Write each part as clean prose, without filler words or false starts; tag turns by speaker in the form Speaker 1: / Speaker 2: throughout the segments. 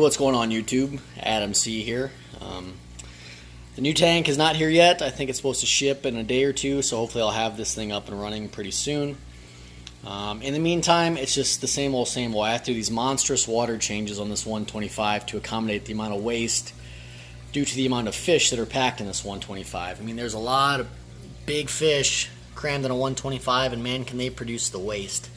Speaker 1: what's going on YouTube? Adam C here. The new tank is not here yet. I think it's supposed to ship in a day or two, so hopefully I'll have this thing up and running pretty soon. In the meantime, it's just the same old. I have to do these monstrous water changes on this 125 to accommodate the amount of waste due to the amount of fish that are packed in this 125. I mean, there's a lot of big fish crammed in a 125, and man, can they produce the waste.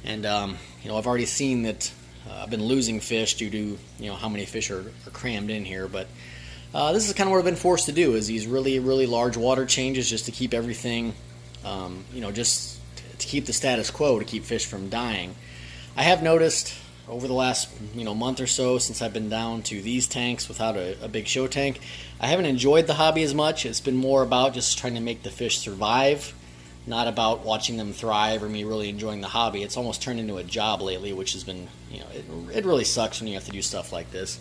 Speaker 1: And I've already seen that I've been losing fish due to how many fish are crammed in here, but this is kind of what I've been forced to do, is these really large water changes just to keep everything, just to keep the status quo, to keep fish from dying. I have noticed over the last month or so, since I've been down to these tanks without a big show tank, I haven't enjoyed the hobby as much. It's been more about just trying to make the fish survive, not about watching them thrive or me really enjoying the hobby. It's almost turned into a job lately, which has been, it really sucks when you have to do stuff like this.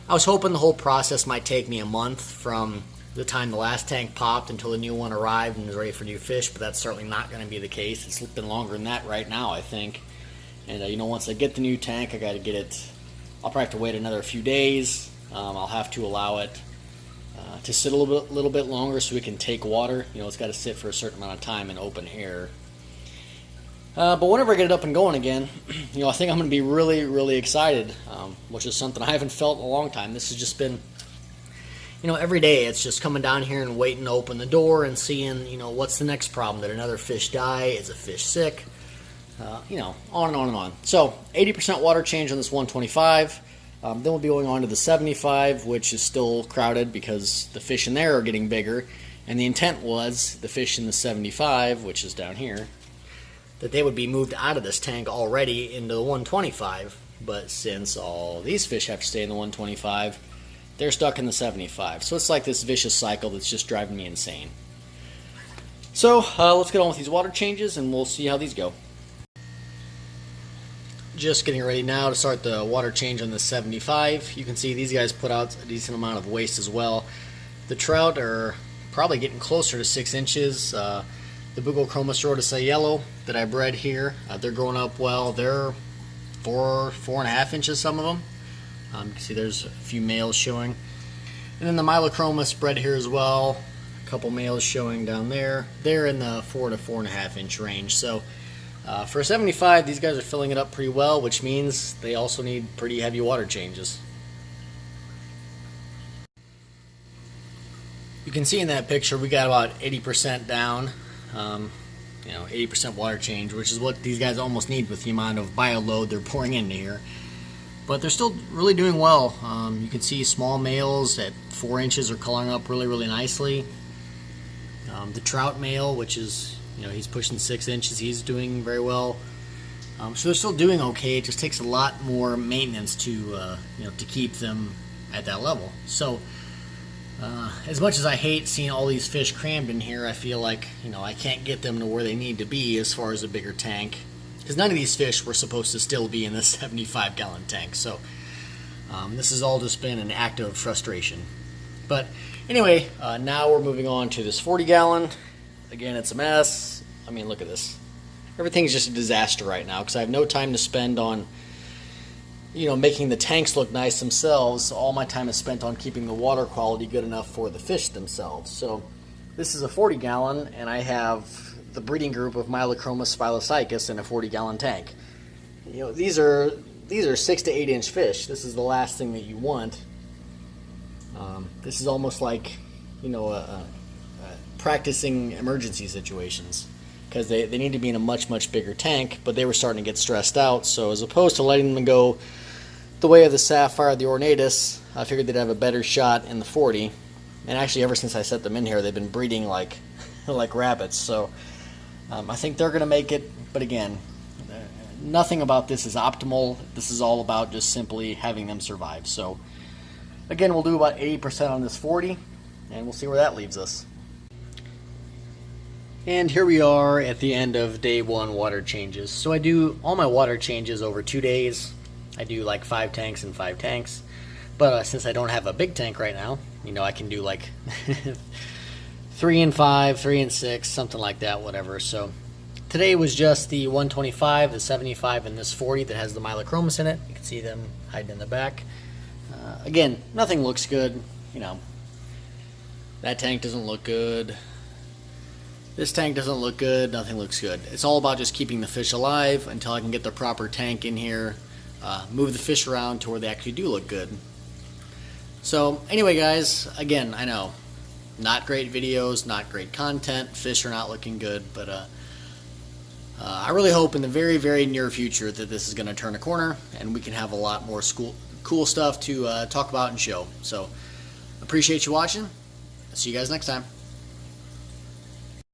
Speaker 1: I was hoping the whole process might take me a month from the time the last tank popped until the new one arrived and was ready for new fish, but that's certainly not going to be the case. It's been longer than that right now, I think. And once I get the new tank, I got to get it. I'll probably have to wait another few days. I'll have to allow it to sit a little bit longer so we can take water. It's got to sit for a certain amount of time in open air. But whenever I get it up and going again, I think I'm going to be really excited, which is something I haven't felt in a long time. This has just been, every day it's just coming down here and waiting to open the door and seeing, what's the next problem? Did another fish die? Is a fish sick? On and on and on. So 80% water change on this 125. Then we'll be going on to the 75, which is still crowded because the fish in there are getting bigger. And the intent was the fish in the 75, which is down here, that they would be moved out of this tank already into the 125. But since all these fish have to stay in the 125, they're stuck in the 75. So it's like this vicious cycle that's just driving me insane. So let's get on with these water changes and we'll see how these go. Just getting ready now to start the water change on the 75. You can see these guys put out a decent amount of waste as well. The trout are probably getting closer to 6 inches. The Bugochromis rhodocei yellow that I bred here, they're growing up well. They're 4.5 inches, some of them. You can see there's a few males showing. And then the Mylachromis bred here as well. A couple males showing down there. They're in the 4 to 4.5 inch range. So for a 75, these guys are filling it up pretty well, which means they also need pretty heavy water changes. You can see in that picture we got about 80% down, 80% water change, which is what these guys almost need with the amount of bio load they're pouring into here. But they're still really doing well. You can see small males at 4 inches are coloring up really nicely. The trout male, which is he's pushing 6 inches. He's doing very well. So they're still doing okay. It just takes a lot more maintenance to keep them at that level. So as much as I hate seeing all these fish crammed in here, I feel like I can't get them to where they need to be as far as a bigger tank, because none of these fish were supposed to still be in this 75-gallon tank. So this has all just been an act of frustration. But anyway, now we're moving on to this 40-gallon. Again, it's a mess. I mean, look at this. Everything's just a disaster right now because I have no time to spend on, making the tanks look nice themselves. All my time is spent on keeping the water quality good enough for the fish themselves. So this is a 40-gallon, and I have the breeding group of Mylachromis spilocycus in a 40-gallon tank. These are 6 to 8 inch fish. This is the last thing that you want. This is almost like, practicing emergency situations, because they need to be in a much bigger tank, but they were starting to get stressed out. So as opposed to letting them go the way of the Sapphire, the Ornatus, I figured they'd have a better shot in the 40. And actually, ever since I set them in here, they've been breeding like rabbits. So I think they're going to make it. But again, nothing about this is optimal. This is all about just simply having them survive. So again, we'll do about 80% on this 40, and we'll see where that leaves us. And here we are at the end of day 1 water changes. So I do all my water changes over 2 days. I do like 5 tanks and 5 tanks. But since I don't have a big tank right now, I can do like 3 and 5, 3 and 6, something like that, whatever. So today was just the 125, the 75, and this 40 that has the mylochromous in it. You can see them hiding in the back. Again, nothing looks good. You know, that tank doesn't look good. This tank doesn't look good. Nothing looks good. It's all about just keeping the fish alive until I can get the proper tank in here, move the fish around to where they actually do look good. So anyway, guys, again, I know, not great videos, not great content. Fish are not looking good, but I really hope in the very, very near future that this is going to turn a corner and we can have a lot more cool stuff to talk about and show. So appreciate you watching. See you guys next time.